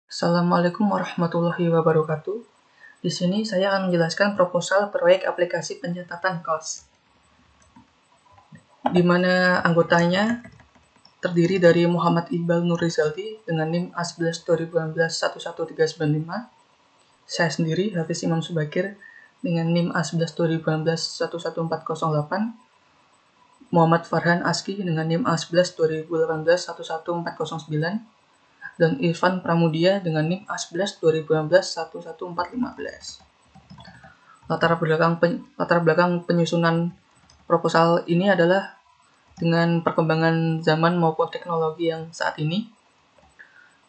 Assalamualaikum warahmatullahi wabarakatuh. Di sini saya akan menjelaskan proposal proyek aplikasi pencatatan kos, di mana anggotanya terdiri dari Muhammad Iqbal Nur Rizaldi dengan NIM A11 2016 11395, saya sendiri Hafiz Imam Subakir dengan NIM A11 2016 11408, Muhammad Farhan Aski dengan NIM A11 2018 11409, dan Irfan Pramudia dengan NIM A11 2016 11415. Latar belakang penyusunan proposal ini adalah dengan perkembangan zaman maupun teknologi yang saat ini,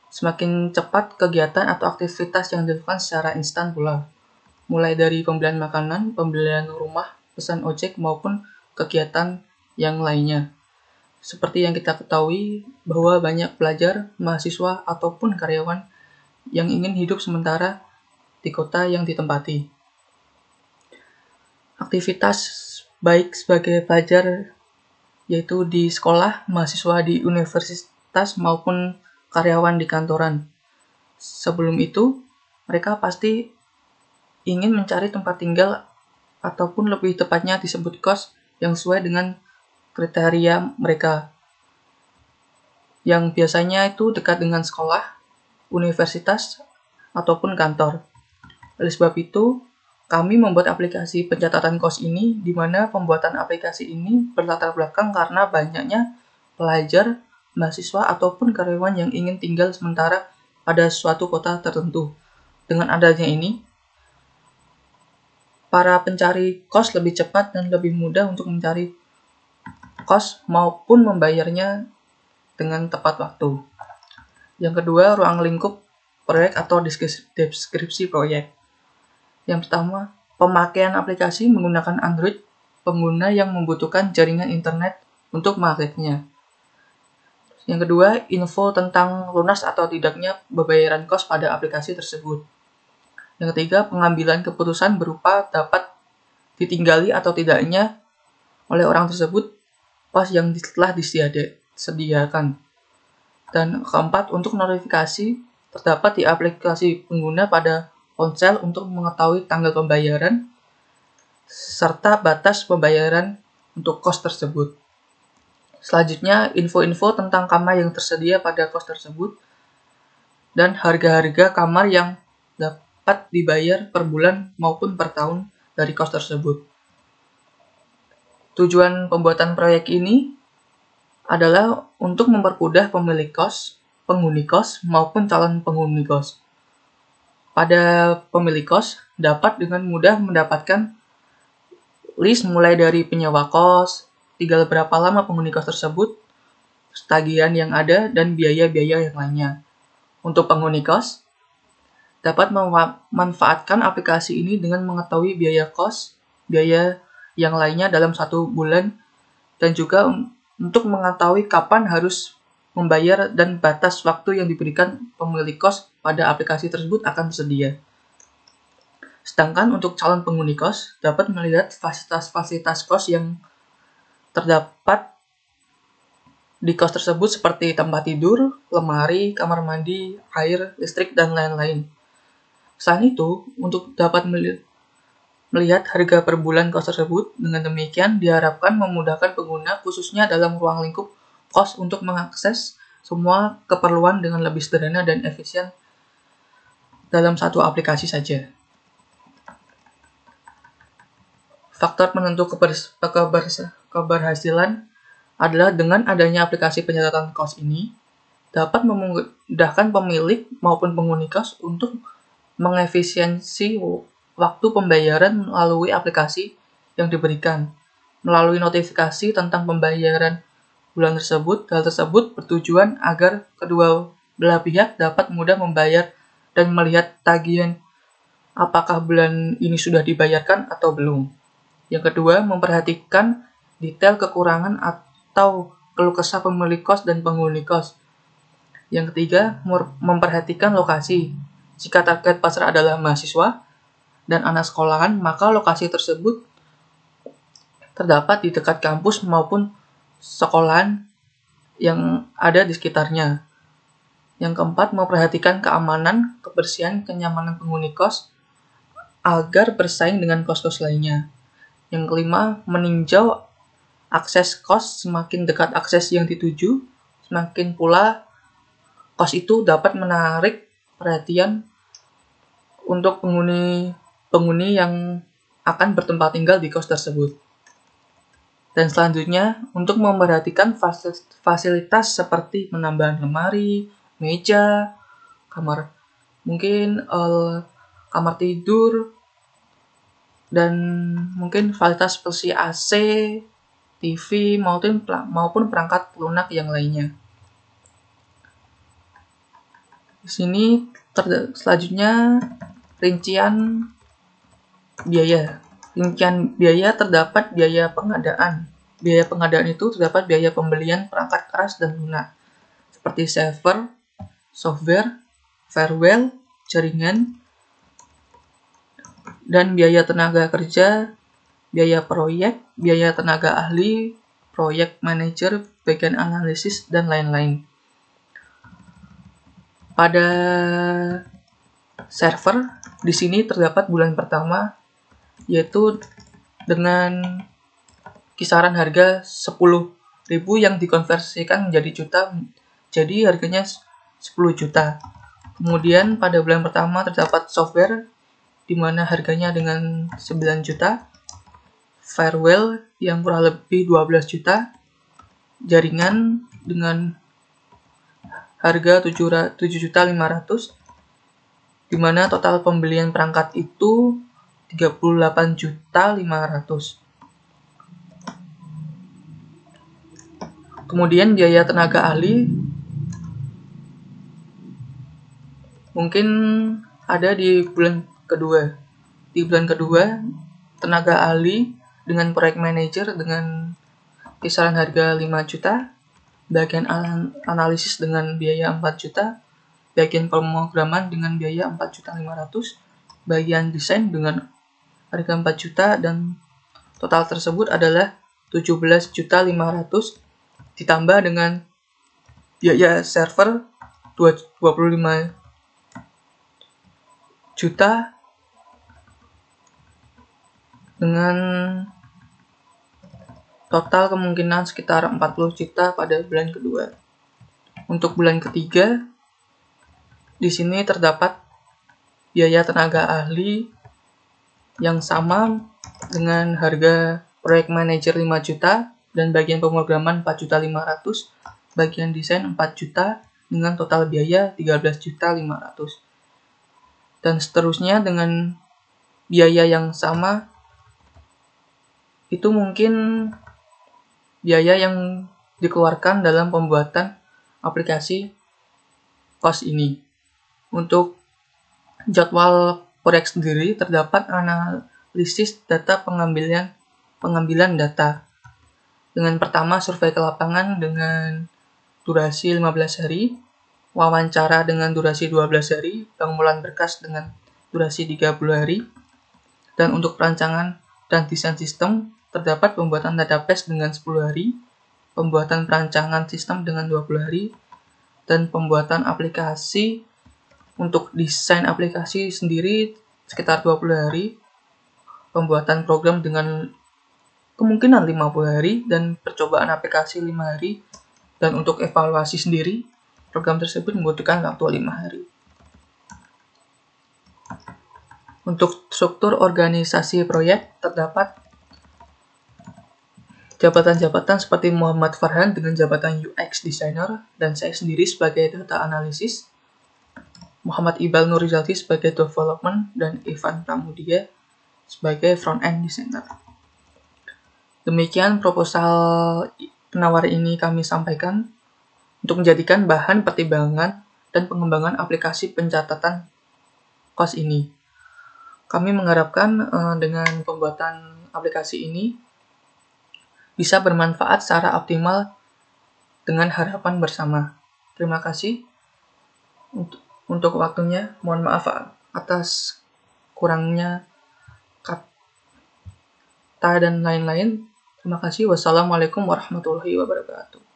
semakin cepat kegiatan atau aktivitas yang dilakukan secara instan pula, mulai dari pembelian makanan, pembelian rumah, pesan ojek, maupun kegiatan yang lainnya. Seperti yang kita ketahui bahwa banyak pelajar, mahasiswa, ataupun karyawan yang ingin hidup sementara di kota yang ditempati. Aktivitas baik sebagai pelajar yaitu di sekolah, mahasiswa di universitas, maupun karyawan di kantoran. Sebelum itu, mereka pasti ingin mencari tempat tinggal ataupun lebih tepatnya disebut kos yang sesuai dengan kriteria mereka, yang biasanya itu dekat dengan sekolah, universitas, ataupun kantor. Oleh sebab itu, kami membuat aplikasi pencatatan kos ini, di mana pembuatan aplikasi ini berlatar belakang karena banyaknya pelajar, mahasiswa, ataupun karyawan yang ingin tinggal sementara pada suatu kota tertentu. Dengan adanya ini, para pencari kos lebih cepat dan lebih mudah untuk mencari kos maupun membayarnya dengan tepat waktu. Yang kedua, ruang lingkup proyek atau deskripsi proyek. Yang pertama, pemakaian aplikasi menggunakan Android pengguna yang membutuhkan jaringan internet untuk mengaksesnya. Yang kedua, info tentang lunas atau tidaknya pembayaran kos pada aplikasi tersebut. Yang ketiga, pengambilan keputusan berupa dapat ditinggali atau tidaknya oleh orang tersebut kos yang telah disediakan. Dan keempat, untuk notifikasi terdapat di aplikasi pengguna pada ponsel untuk mengetahui tanggal pembayaran serta batas pembayaran untuk kos tersebut. Selanjutnya, info-info tentang kamar yang tersedia pada kos tersebut dan harga-harga kamar yang dapat dibayar per bulan maupun per tahun dari kos tersebut. Tujuan pembuatan proyek ini adalah untuk mempermudah pemilik kos, penghuni kos, maupun calon penghuni kos. Pada pemilik kos dapat dengan mudah mendapatkan list mulai dari penyewa kos, tinggal berapa lama penghuni kos tersebut, tagihan yang ada, dan biaya-biaya yang lainnya. Untuk penghuni kos, dapat memanfaatkan aplikasi ini dengan mengetahui biaya kos, biaya yang lainnya dalam 1 bulan, dan juga untuk mengetahui kapan harus membayar dan batas waktu yang diberikan pemilik kos pada aplikasi tersebut akan tersedia. Sedangkan untuk calon penghuni kos dapat melihat fasilitas-fasilitas kos yang terdapat di kos tersebut seperti tempat tidur, lemari, kamar mandi, air, listrik, dan lain-lain. Selain itu, untuk dapat melihat harga per bulan kos tersebut, dengan demikian diharapkan memudahkan pengguna khususnya dalam ruang lingkup kos untuk mengakses semua keperluan dengan lebih sederhana dan efisien dalam satu aplikasi saja. Faktor penentu keberhasilan adalah dengan adanya aplikasi pencatatan kos ini dapat memudahkan pemilik maupun penghuni kos untuk mengefisiensi waktu pembayaran melalui aplikasi yang diberikan. Melalui notifikasi tentang pembayaran bulan tersebut, hal tersebut bertujuan agar kedua belah pihak dapat mudah membayar dan melihat tagihan apakah bulan ini sudah dibayarkan atau belum. Yang kedua, memperhatikan detail kekurangan atau keluh kesah pemilik kos dan penghuni kos. Yang ketiga, memperhatikan lokasi. Jika target pasar adalah mahasiswa dan anak sekolahan, maka lokasi tersebut terdapat di dekat kampus maupun sekolahan yang ada di sekitarnya. Yang keempat, memperhatikan keamanan, kebersihan, kenyamanan penghuni kos agar bersaing dengan kos-kos lainnya. Yang kelima, meninjau akses kos. Semakin dekat akses yang dituju, semakin pula kos itu dapat menarik perhatian untuk penghuni yang akan bertempat tinggal di kos tersebut. Dan selanjutnya, untuk memperhatikan fasilitas seperti menambah lemari, meja, kamar kamar tidur, dan mungkin fasilitas seperti AC, TV, maupun perangkat lunak yang lainnya. Di sini selanjutnya rincian biaya. Rincian biaya terdapat biaya pengadaan. Biaya pengadaan itu terdapat biaya pembelian perangkat keras dan lunak, seperti server, software, firewall, jaringan, dan biaya tenaga kerja, biaya proyek, biaya tenaga ahli, proyek manajer, bagian analisis, dan lain-lain. Pada server, di sini terdapat bulan pertama, yaitu dengan kisaran harga 10.000 yang dikonversikan menjadi juta, jadi harganya 10 juta. Kemudian pada bulan pertama terdapat software, di mana harganya dengan 9 juta, firewall yang kurang lebih 12 juta, jaringan dengan harga 7.500.000, di mana total pembelian perangkat itu 38.500.000. Kemudian biaya tenaga ahli mungkin ada di bulan kedua. Di bulan kedua, tenaga ahli dengan proyek manager dengan kisaran harga 5 juta, bagian analisis dengan biaya 4 juta, bagian pemrograman dengan biaya 4.500.000, bagian desain dengan harga 4 juta, dan total tersebut adalah 17.500.000 ditambah dengan biaya server 25 juta dengan total kemungkinan sekitar 40 juta pada bulan kedua. Untuk bulan ketiga, di sini terdapat biaya tenaga ahli yang sama dengan harga proyek manajer 5 juta dan bagian pemrograman 4.500.000, bagian desain 4 juta dengan total biaya 13.500.000. Dan seterusnya dengan biaya yang sama, itu mungkin biaya yang dikeluarkan dalam pembuatan aplikasi kos ini. Untuk jadwal proyek sendiri terdapat analisis data pengambilan data. Dengan pertama, survei ke lapangan dengan durasi 15 hari, wawancara dengan durasi 12 hari, pengumpulan berkas dengan durasi 30 hari, dan untuk perancangan dan desain sistem terdapat pembuatan database dengan 10 hari, pembuatan perancangan sistem dengan 20 hari, dan pembuatan aplikasi. Untuk desain aplikasi sendiri sekitar 20 hari, pembuatan program dengan kemungkinan 50 hari, dan percobaan aplikasi 5 hari, dan untuk evaluasi sendiri, program tersebut membutuhkan waktu 5 hari. Untuk struktur organisasi proyek terdapat jabatan-jabatan seperti Muhammad Farhan dengan jabatan UX Designer, dan saya sendiri sebagai Data Analysis, Muhammad Iqbal Nurizalti sebagai Development, dan Ivan Pramudia sebagai Front-End Designer. Demikian proposal penawar ini kami sampaikan untuk menjadikan bahan pertimbangan dan pengembangan aplikasi pencatatan kos ini. Kami mengharapkan dengan pembuatan aplikasi ini bisa bermanfaat secara optimal dengan harapan bersama. Terima kasih untuk waktunya. Mohon maaf atas kurangnya kata dan lain-lain. Terima kasih. Wassalamualaikum warahmatullahi wabarakatuh.